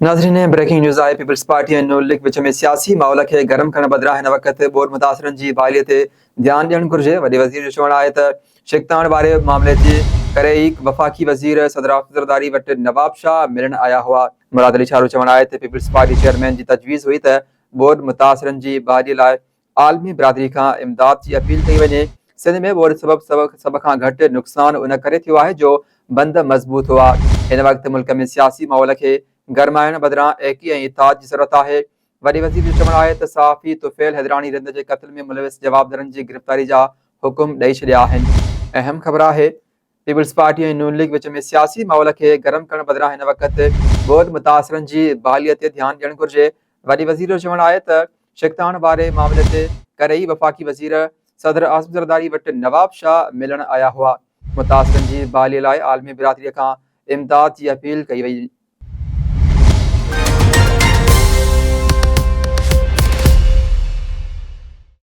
नाज़रीन breaking news आहे। Peoples party ऐं नून लीग विच में सियासी माहौल खे गरम करण बदिरां हिन वक़्त बोर मुतासिरनि जी बहालीअ ते ध्यानु ॾियणु घुरिजे। वॾे वज़ीर जो चवणु आहे त शिकताण वारे मामले जे करे ई वफ़ाक़ी वज़ीर सदर अफ़ज़रदारी वटि नवाब शाह मिलण आया हुआ। मुराद अली शाह जो चवणु आहे त पीपल्स पार्टी चेयरमैन जी तजवीज़ हुई त बोर मुतासिरनि जी बहालीअ लाइ आलमी बिरादरी खां इमदाद जी अपील कई वञे। सिंध में बोर सभ खां घटि नुक़सानु उन करे थियो आहे जो बंद मज़बूत हुआ। हिन वक़्तु मुल्क में सियासी माहौल खे गरमाइण बदिरां एकी ऐं इताद जी ज़रूरत आहे। वॾे वज़ीर जो चवणु आहे त सहाफ़ी तुफ़ैल हैदरानी रिंद जे क़त्ल में मुलविस जवाबदारनि जी गिरफ़्तारी जा हुकुम ॾेई छॾिया आहिनि। अहम ख़बर आहे, पीपल्स पार्टी ऐं नून लीग विच में सियासी माहौल खे गरम करण बदिरां हिन वक़्तु बोर मुतासिरनि जी बहालीअ ते ध्यानु ॾियणु घुरिजे। वॾे वज़ीर जो चवणु आहे त शिकताण वारे मामले ते करे ई वफ़ाक़ी वज़ीर सदर आज़म ज़रदारी वटि नवाब शाह मिलण आया हुआ। मुतासिरनि जी बहालीअ लाइ आलमी बिरादरीअ खां इमदाद जी अपील कई वई।